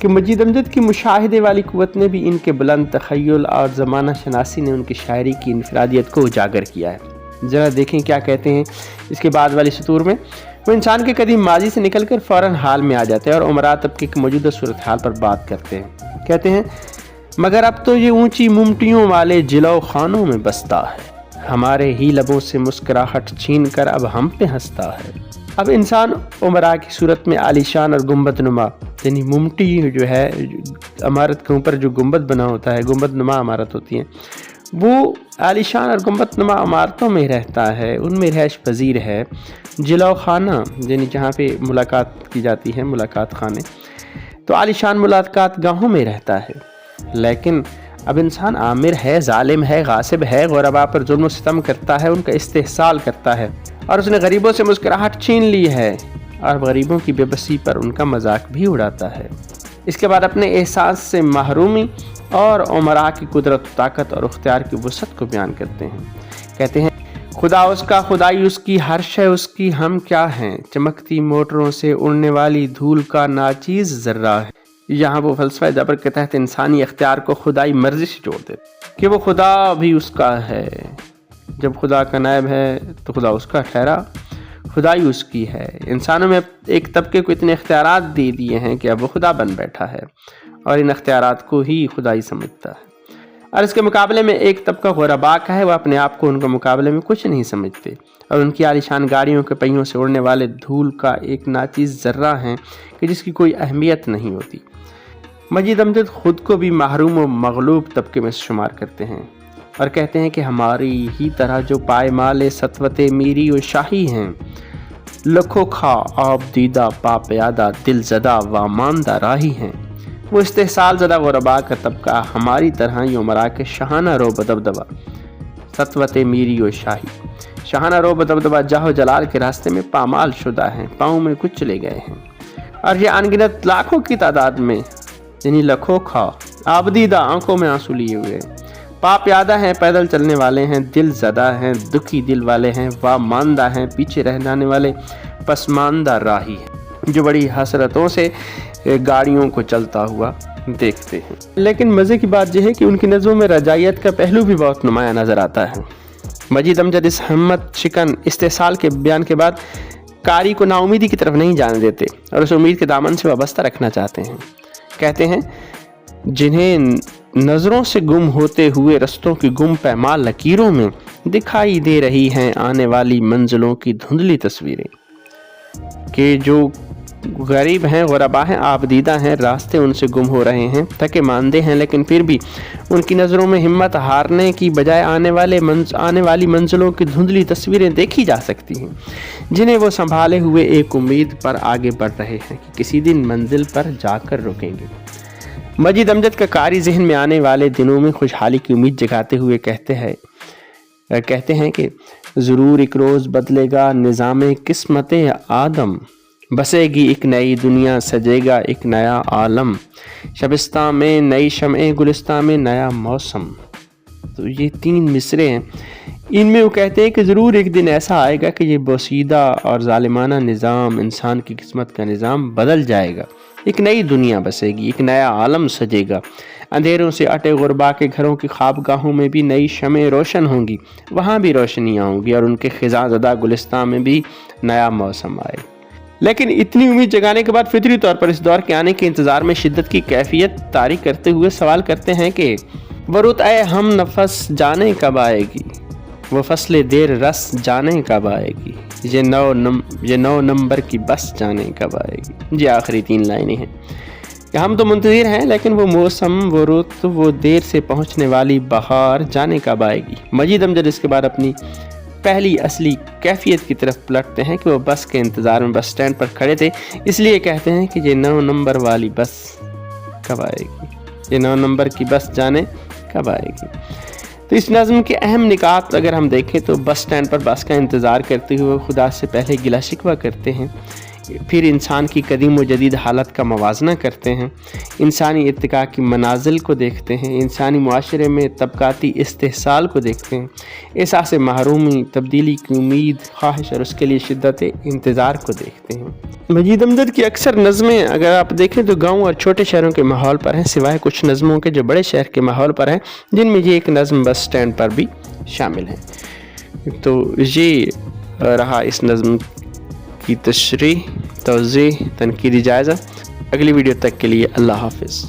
کہ مجید امجد کی مشاہدے والی قوت نے بھی ان کے بلند تخیل اور زمانہ شناسی نے ان کی شاعری کی انفرادیت کو اجاگر کیا ہے۔ ذرا دیکھیں کیا کہتے ہیں اس کے بعد والی سطور میں۔ وہ انسان کے قدیم ماضی سے نکل کر فوراً حال میں آ جاتے ہیں اور امراء طبقے کی موجودہ صورتحال پر بات کرتے ہیں۔ کہتے ہیں مگر اب تو یہ اونچی ممٹیوں والے جلو خانوں میں بستا ہے، ہمارے ہی لبوں سے مسکراہٹ چھین کر اب ہم پہ ہنستا ہے۔ اب انسان امراء کی صورت میں عالیشان اور گنبد نما، یعنی ممٹی جو ہے عمارت کے اوپر جو گنبد بنا ہوتا ہے، گنبد نما عمارت ہوتی ہیں، وہ عالیشان اور گنبد نما عمارتوں میں رہتا ہے، ان میں رہائش پذیر ہے۔ جلو خانہ یعنی جہاں پہ ملاقات کی جاتی ہے، ملاقات خانے، تو عالیشان ملاقات گاہوں میں رہتا ہے۔ لیکن اب انسان آمر ہے، ظالم ہے، غاصب ہے، غرباء پر ظلم و ستم کرتا ہے، ان کا استحصال کرتا ہے، اور اس نے غریبوں سے مسکراہٹ چھین لی ہے اور غریبوں کی بے بسی پر ان کا مذاق بھی اڑاتا ہے۔ اس کے بعد اپنے احساس سے محرومی اور امراء کی قدرت، طاقت اور اختیار کی وسعت کو بیان کرتے ہیں۔ کہتے ہیں خدا اس کا، خدائی اس کی، ہر شے اس کی، ہم کیا ہیں، چمکتی موٹروں سے اڑنے والی دھول کا ناچیز ذرہ ہے۔ یہاں وہ فلسفہ جبر کے تحت انسانی اختیار کو خدائی مرضی سے جوڑ دیتے کہ وہ خدا بھی اس کا ہے۔ جب خدا کا نائب ہے تو خدا اس کا ٹھہرا، خدائی اس کی ہے۔ انسانوں میں ایک طبقے کو اتنے اختیارات دے دیے ہیں کہ اب وہ خدا بن بیٹھا ہے اور ان اختیارات کو ہی خدائی سمجھتا ہے، اور اس کے مقابلے میں ایک طبقہ غرباء کا ہے، وہ اپنے آپ کو ان کے مقابلے میں کچھ نہیں سمجھتے اور ان کی عالیشان گاڑیوں کے پہیوں سے اڑنے والے دھول کا ایک ناچیز ذرہ ہیں کہ جس کی کوئی اہمیت نہیں ہوتی۔ مجید امجد خود کو بھی محروم و مغلوب طبقے میں شمار کرتے ہیں اور کہتے ہیں کہ ہماری ہی طرح جو پائمال سطوت میری و شاہی ہیں، لکھو کھا آب دیدہ پا پیادہ دل زدہ و ماندہ راہی ہیں، وہ استحصال زدہ غرباء کا طبقہ ہماری طرح ہی امراء کے شاہانہ رو بدبدبہ سطوت میری و شاہی، شاہانہ رو بدبدبہ جاہ و جلال کے راستے میں پامال شدہ ہیں، پاؤں میں کچلے گئے ہیں، اور یہ انگنت لاکھوں کی تعداد میں، یعنی لکھو کھا آبدیدہ آنکھوں میں آنسو لیے ہوئے، پا پیادہ ہیں، پیدل چلنے والے ہیں، دل زدہ ہیں، دکھی دل والے ہیں، وا ماندہ ہیں، پیچھے رہ جانے والے، پسماندہ راہی ہیں، جو بڑی حسرتوں سے گاڑیوں کو چلتا ہوا دیکھتے ہیں۔ لیکن مزے کی بات یہ ہے کہ ان کی نظموں میں رجائیت کا پہلو بھی بہت نمایاں نظر آتا ہے۔ مجید امجد اس ہمت شکن استحصال کے بیان کے بعد قاری کو نا امیدی کی طرف نہیں جانے دیتے اور اس امید کے دامن سے وابستہ رکھنا چاہتے ہیں۔ کہتے ہیں جنہیں نظروں سے گم ہوتے ہوئے رستوں کی گم پیمال لکیروں میں دکھائی دے رہی ہیں آنے والی منزلوں کی دھندلی تصویریں، کہ جو غریب ہیں، غرباء ہیں، آبدیدہ ہیں، راستے ان سے گم ہو رہے ہیں، تھکے ماندے ہیں، لیکن پھر بھی ان کی نظروں میں ہمت ہارنے کی بجائے آنے والی منزلوں کی دھندلی تصویریں دیکھی جا سکتی ہیں، جنہیں وہ سنبھالے ہوئے ایک امید پر آگے بڑھ رہے ہیں کہ کسی دن منزل پر جا کر رکیں گے۔ مجید امجد کا قاری ذہن میں آنے والے دنوں میں خوشحالی کی امید جگاتے ہوئے کہتے ہیں کہ ضرور ایک روز بدلے گا نظام قسمت آدم، بسے گی ایک نئی دنیا، سجے گا ایک نیا عالم، شبستان میں نئی شمعیں، گلستان میں نیا موسم۔ تو یہ 3 مصرے ہیں، ان میں وہ کہتے ہیں کہ ضرور ایک دن ایسا آئے گا کہ یہ بوسیدہ اور ظالمانہ نظام، انسان کی قسمت کا نظام بدل جائے گا، ایک نئی دنیا بسے گی، ایک نیا عالم سجے گا، اندھیروں سے اٹے غرباء کے گھروں کی خوابگاہوں میں بھی نئی شمعیں روشن ہوں گی، وہاں بھی روشنیاں ہوں گی، اور ان کے خزاں زدہ گلستان میں بھی نیا موسم آئے۔ لیکن اتنی امید جگانے کے بعد فطری طور پر اس دور کے آنے کے انتظار میں شدت کی کیفیت طاری کرتے ہوئے سوال کرتے ہیں کہ ورت اے ہم نفس جانے کب آئے گی، وہ فصل دیر رس جانے کب آئے گی، یہ 9 نمبر کی بس جانے کب آئے گی۔ یہ آخری 3 لائنیں ہیں کہ ہم تو منتظر ہیں، لیکن وہ موسم، وہ رت، وہ دیر سے پہنچنے والی بہار جانے کب آئے گی۔ مجید امجد اس کے بعد اپنی پہلی اصلی کیفیت کی طرف پلٹتے ہیں کہ وہ بس کے انتظار میں بس سٹینڈ پر کھڑے تھے، اس لیے کہتے ہیں کہ یہ 9 نمبر والی بس کب آئے گی، یہ 9 نمبر کی بس جانے کب آئے گی۔ تو اس نظم کے اہم نکات اگر ہم دیکھیں تو بس سٹینڈ پر بس کا انتظار کرتے ہوئے خدا سے پہلے گلہ شکوہ کرتے ہیں، پھر انسان کی قدیم و جدید حالت کا موازنہ کرتے ہیں، انسانی ارتقاء کی منازل کو دیکھتے ہیں، انسانی معاشرے میں طبقاتی استحصال کو دیکھتے ہیں، احساس محرومی، تبدیلی کی امید، خواہش اور اس کے لیے شدت انتظار کو دیکھتے ہیں۔ مجید امجد کی اکثر نظمیں اگر آپ دیکھیں تو گاؤں اور چھوٹے شہروں کے ماحول پر ہیں، سوائے کچھ نظموں کے جو بڑے شہر کے ماحول پر ہیں، جن میں یہ ایک نظم بس سٹینڈ پر بھی شامل ہے۔ تو یہ رہا اس نظم کی تشریح، توضیح، تنقیدی جائزہ۔ اگلی ویڈیو تک کے لیے اللہ حافظ۔